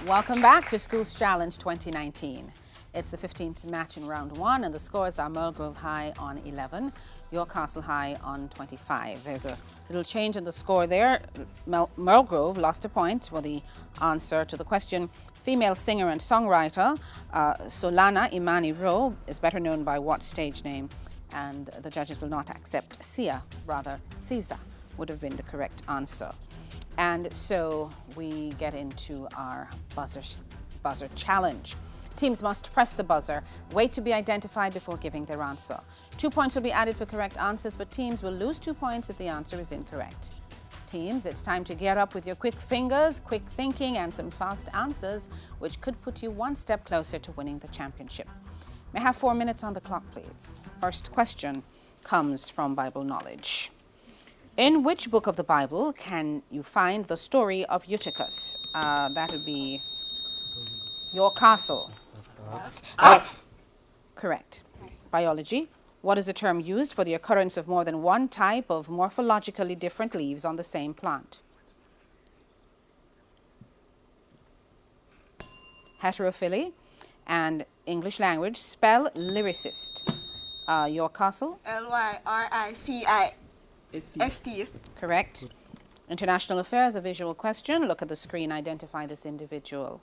Welcome back to Schools Challenge 2019. It's the 15th match in round 1 and the scores are Merl Grove High on 11, York Castle High on 25. There's a little change in the score there. Merl Grove lost a point for the answer to the question. Female singer and songwriter Solana Imani Rowe is better known by what stage name? And the judges will not accept Sia, rather Caesar would have been the correct answer. And so we get into our buzzer challenge. Teams must press the buzzer, wait to be identified before giving their answer. 2 points will be added for correct answers, but teams will lose 2 points if the answer is incorrect. Teams, it's time to get up with your quick fingers, quick thinking, and some fast answers, which could put you one step closer to winning the championship. May I have 4 minutes on the clock, please? First question comes from Bible knowledge. In which book of the Bible can you find the story of Eutychus? That would be York Castle. Acts. Correct. Biology. What is the term used for the occurrence of more than one type of morphologically different leaves on the same plant? Heterophily. And English language. Spell lyricist. York Castle. Lyricist. Correct. International affairs, a visual question. Look at the screen, identify this individual.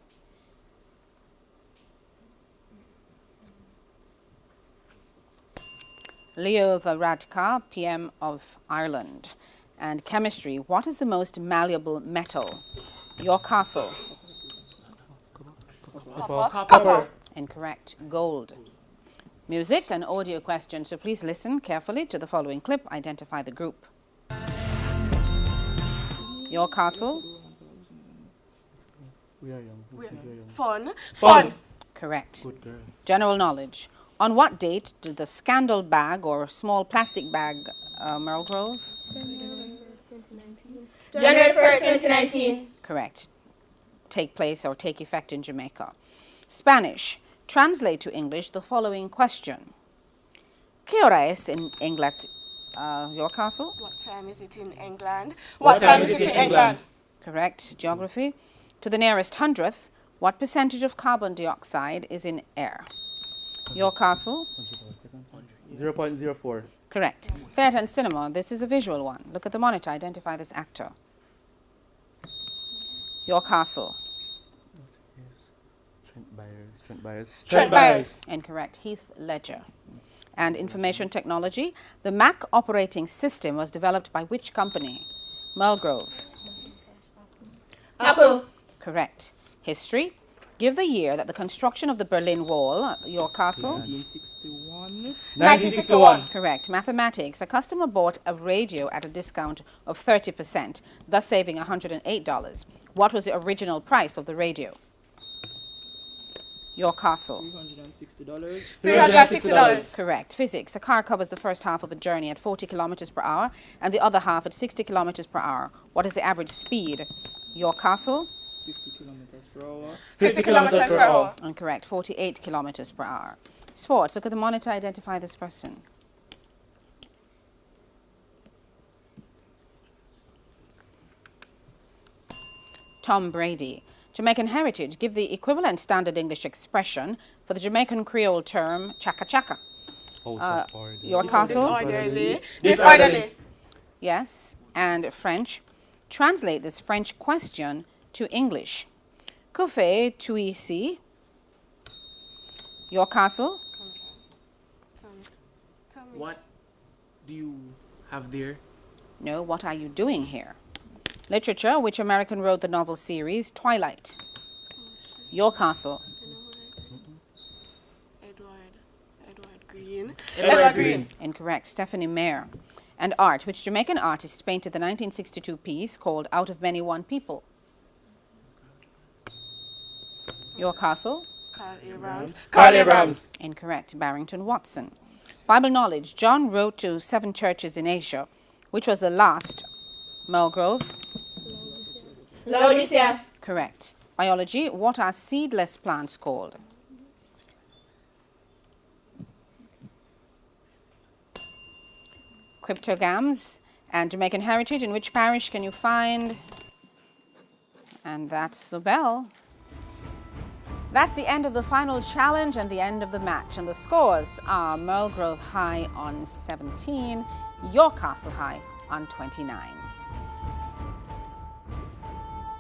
Leo Varadkar, PM of Ireland. And chemistry, what is the most malleable metal? York Castle. Copper. Incorrect. Gold. Music, an audio question, so please listen carefully to the following clip. Identify the group. York Castle. We are young. Fun. Correct. Good girl. General knowledge. On what date did the scandal bag or small plastic bag, Merl Grove? January 1st, 2019. Correct. Take place or take effect in Jamaica. Spanish. Translate to English the following question. ¿Qué hora es en England? York Castle? What time is it in England? What time is it in England? Correct. Geography. To the nearest hundredth, what percentage of carbon dioxide is in air? York Castle? 0.04. Correct. Theatre and cinema. This is a visual one. Look at the monitor. Identify this actor. York Castle. Trent Byers. Incorrect. Heath Ledger. And information technology. The Mac operating system was developed by which company? Merl Grove. Apple. Correct. History. Give the year that the construction of the Berlin Wall, York Castle. 1961. Correct. Mathematics. A customer bought a radio at a discount of 30%, thus saving $108. What was the original price of the radio? York Castle. $360. Correct. Physics. A car covers the first half of a journey at 40 kilometers per hour and the other half at 60 kilometers per hour. What is the average speed? York Castle. 50 kilometers per hour. Incorrect. 48 kilometers per hour. Sports. Look at the monitor. Identify this person. Tom Brady. Jamaican heritage. Give the equivalent standard English expression for the Jamaican Creole term chaka chaka. York Castle. Disorderly. Yes. And French. Translate this French question to English. Que fais-tu ici? York Castle. What do you have there? No, what are you doing here? Literature. Which American wrote the novel series Twilight? York Castle. Edward Green. Incorrect. Stephanie Meyer. And art. Which Jamaican artist painted the 1962 piece called Out of Many One People? York Castle. Carl Abrams. Incorrect. Barrington Watson. Bible knowledge. John wrote to 7 churches in Asia. Which was the last? Merl Grove. Laodicea. Correct. Biology. What are seedless plants called? Cryptogams. And Jamaican heritage. In which parish can you find? And that's the bell. That's the end of the final challenge and the end of the match. And the scores are Merl Grove High on 17, York Castle High on 29.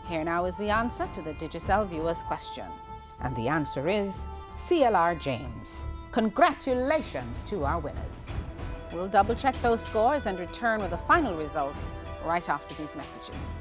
Here now is the answer to the Digicel viewers' question. And the answer is CLR James. Congratulations to our winners. We'll double check those scores and return with the final results right after these messages.